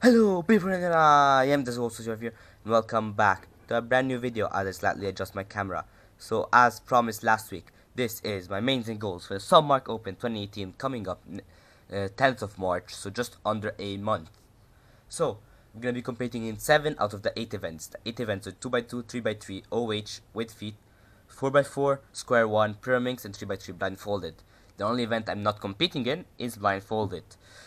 Hello people, and I am this host of here, and welcome back to a brand new video as I slightly adjust my camera. So as promised last week, this is my mains and goals for the Sunmarke Open 2018 coming up 10th of March, so just under a month. So I'm going to be competing in 7 out of the 8 events. The 8 events are 2x2, 3x3, OH, with feet, 4x4, square 1, pyramids, and 3x3 blindfolded. The only event I'm not competing in is blindfolded.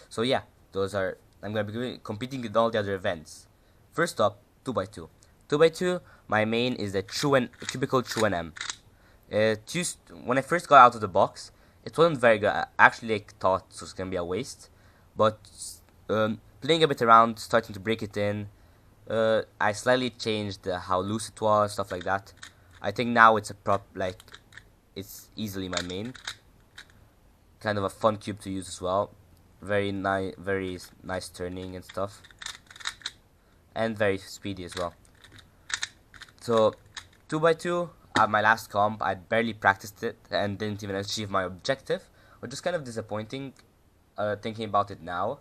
So yeah, those are I'm going to be competing in all the other events. First up, 2x2. 2x2, my main is the cubicle True M. When I first got out of the box, it wasn't very good. I actually thought it was going to be a waste. But playing a bit around, starting to break it in, I slightly changed how loose it was, stuff like that. I think now it's it's easily my main. Kind of a fun cube to use as well. Very nice turning and stuff, and very speedy as well. So 2x2 at my last comp, I barely practiced it and didn't even achieve my objective, which is kind of disappointing thinking about it now.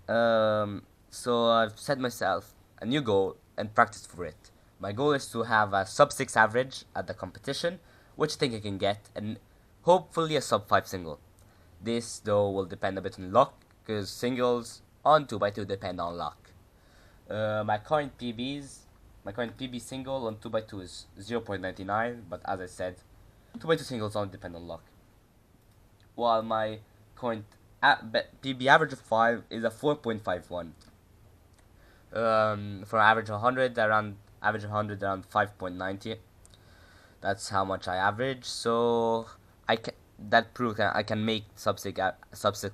So I've set myself a new goal and practiced for it. My goal is to have a sub 6 average at the competition, which I think I can get, and hopefully a sub 5 single. This though will depend a bit on luck, because singles on 2x2 depend on luck. My current PB single on 2x2 is 0.99, but as I said, 2x2 singles only depend on luck. While my current PB average of 5 is a 4.51. For average 100 around 5.90. That's how much I average. So that proves that I can make sub 6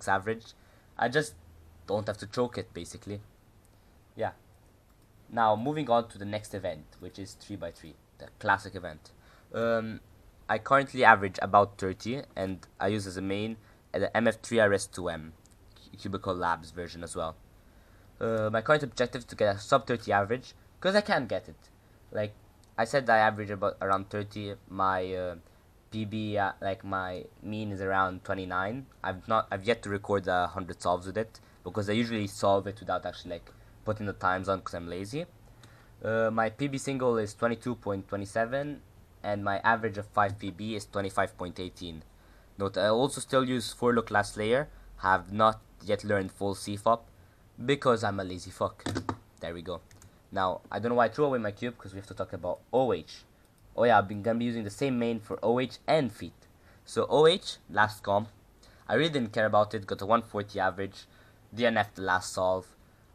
average. I just don't have to choke it, basically. Yeah. Now moving on to the next event, which is 3x3, the classic event. I currently average about 30, and I use as a main the MF3RS2M Cubicle Labs version as well. My current objective is to get a sub 30 average, because I can get it. Like I said, I average about around 30. My PB, my mean is around 29. I've yet to record the 100 solves with it, because I usually solve it without actually putting the times on, because I'm lazy. My PB single is 22.27, and my average of 5 PB is 25.18. Note, I also still use 4-look last layer, have not yet learned full CFOP, because I'm a lazy fuck. There we go. Now, I don't know why I threw away my cube, because we have to talk about OH. Oh yeah, I'm gonna be using the same main for OH and feet. So OH, last comp, I really didn't care about it, got a 140 average, DNF the last solve.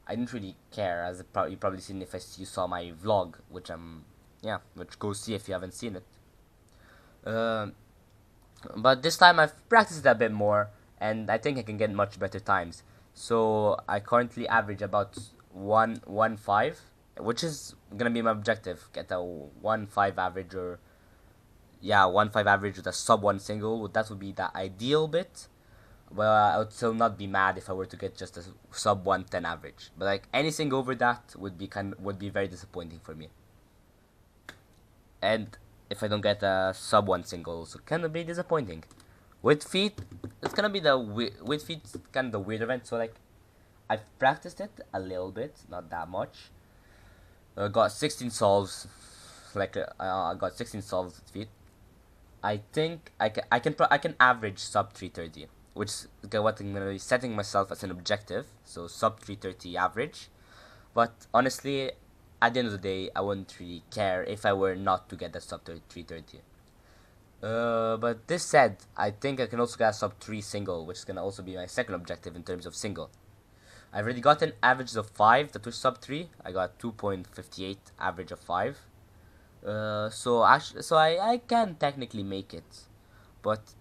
I didn't really care, as you probably seen if you saw my vlog, which go see if you haven't seen it. But this time I've practiced it a bit more, and I think I can get much better times. So I currently average about 1.15, which is gonna be my objective. Get a 1.5 average, or 1.5 average with a sub 1 single. That would be the ideal bit. Well, I would still not be mad if I were to get just a sub 110 average. But anything over that would be very disappointing for me. And if I don't get a sub 1 single, so kind of be disappointing. With feet, it's gonna be with feet kind of the weird event. So I've practiced it a little bit, not that much. Got 16 solves. I got 16 solves with feet. I think I can average sub 330, which is what I'm gonna be setting myself as an objective. So sub 330 average. But honestly, at the end of the day, I wouldn't really care if I were not to get that sub 330. But this said, I think I can also get a sub 3 single, which is gonna also be my second objective in terms of single. I've already gotten averages of 5 that were sub 3. I got 2.58 average of 5. So I can technically make it, but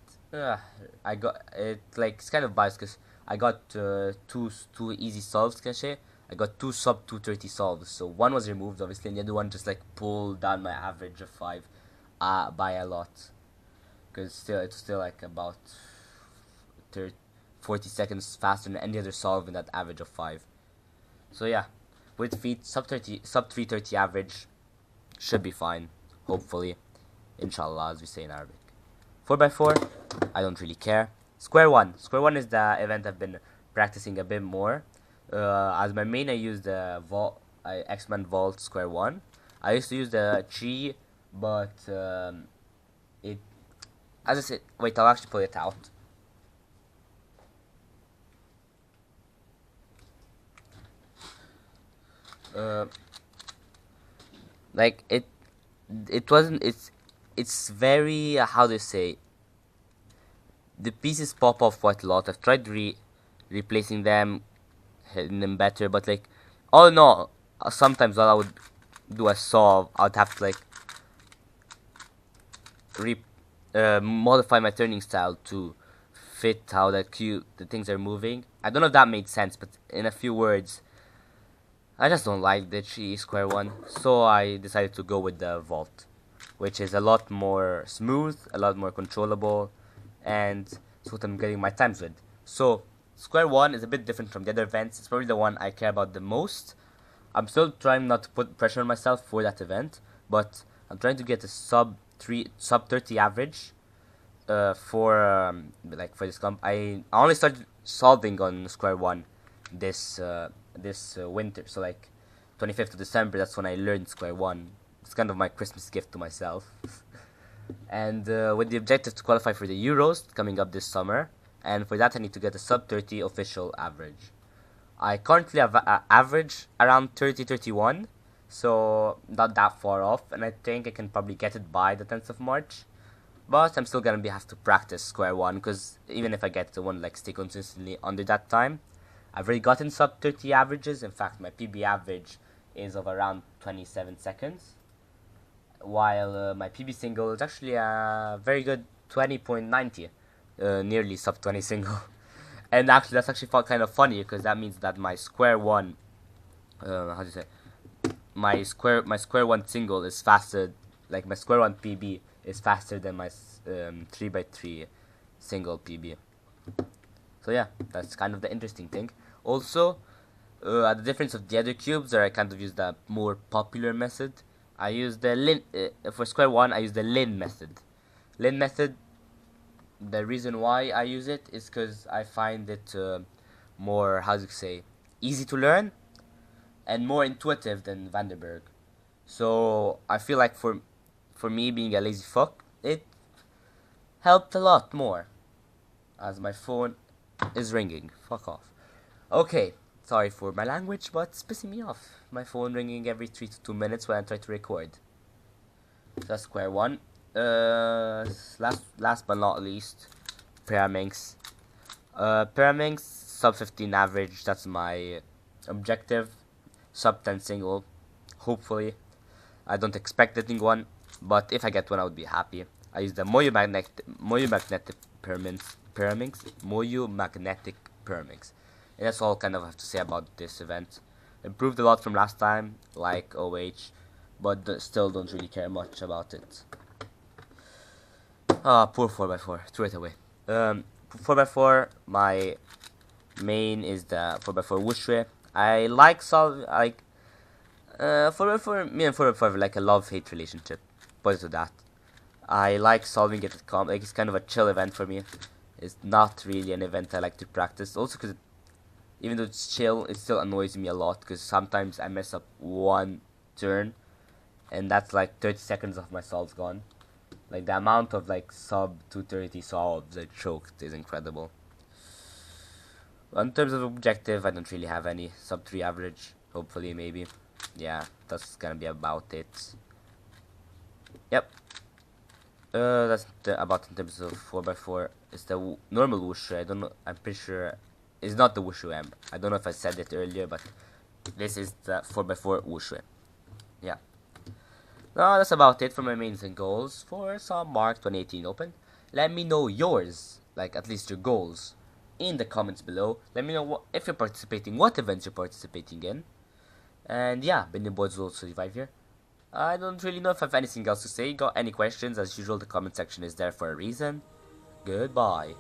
I got it it's kind of biased, because I got two easy solves, can I say. I got 2 sub 230 solves, so one was removed obviously, and the other one just pulled down my average of 5 by a lot, because it's still about 40 seconds faster than any other solve in that average of 5. So yeah, with feet, sub 330 average should be fine, hopefully, inshallah, as we say in Arabic. 4x4, I don't really care. Square 1 is the event I've been practicing a bit more. As my main, I use the X-Men Vault Square 1. I used to use the Qiyi, but it, as I said, wait, I'll actually pull it out. Like it wasn't. It's very how do you say? The pieces pop off quite a lot. I've tried replacing them, hitting them better, but like, oh no. Sometimes all I would do a saw, I'd have to like modify my turning style to fit how the things are moving. I don't know if that made sense, but in a few words, I just don't like the Qiyi Square 1, so I decided to go with the Vault, which is a lot more smooth, a lot more controllable, and it's what I'm getting my times with. So Square 1 is a bit different from the other events. It's probably the one I care about the most. I'm still trying not to put pressure on myself for that event, but I'm trying to get a sub 30 average for this comp. I only started solving on Square 1 this winter, so like 25th of December, that's when I learned Square 1. It's kind of my Christmas gift to myself. And with the objective to qualify for the Euros coming up this summer, and for that I need to get a sub 30 official average. I currently have average around 30-31, so not that far off, and I think I can probably get it by the 10th of March. But I'm still gonna have to practice Square 1, because even if I get the one like stay consistently under that time, I've already gotten sub 30 averages. In fact, my PB average is of around 27 seconds, while my PB single is actually a very good 20.90, nearly sub 20 single. And actually, that's actually kind of funny, because that means that my Square 1, how do you say, my Square 1 single is faster, like my Square 1 PB is faster than my 3x3 single PB. So yeah, that's kind of the interesting thing. Also, the difference of the other cubes, where I kind of use the more popular method, I use the Lin, for Square 1, I use the Lin method. Lin method, the reason why I use it is because I find it more, how do you say, easy to learn and more intuitive than Vandenberg. So I feel like for me being a lazy fuck, it helped a lot more. As my phone is ringing. Fuck off. Okay, sorry for my language, but it's pissing me off. My phone ringing every 3 to 2 minutes when I try to record. So that's Square 1. Last but not least, Pyraminx. Pyraminx, sub 15 average, that's my objective. Sub 10 single, hopefully. I don't expect getting one, but if I get one, I would be happy. I use the Moyu Magnetic Pyraminx. Moyu Magnetic Pyraminx. And that's all kind of have to say about this event. Improved a lot from last time, like OH, but still don't really care much about it. Poor 4x4, threw it away. 4x4, my main is the 4x4 Wuxue. I like 4x4, me and 4x4 have like a love-hate relationship. Put it to that. I like solving it at like it's kind of a chill event for me. It's not really an event I like to practice. Also because even though it's chill, it still annoys me a lot, because sometimes I mess up one turn and that's like 30 seconds of my solves gone. Like the amount of like sub 230 solves I choked is incredible. In terms of objective, I don't really have any. Sub 3 average, hopefully, maybe. Yeah, that's gonna be about it. Yep. That's about in terms of 4x4. It's the normal Wushu. I don't know. I'm pretty sure it's not the Wushu M. I don't know if I said it earlier, but this is the 4x4 Wushu. Yeah. No, that's about it for my mains and goals for Sunmarke 2018 Open. Let me know yours, like at least your goals, in the comments below. Let me know if you're participating, what events you're participating in. And yeah, Benny Boys will survive here. I don't really know if I have anything else to say. Got any questions? As usual, the comment section is there for a reason. Goodbye.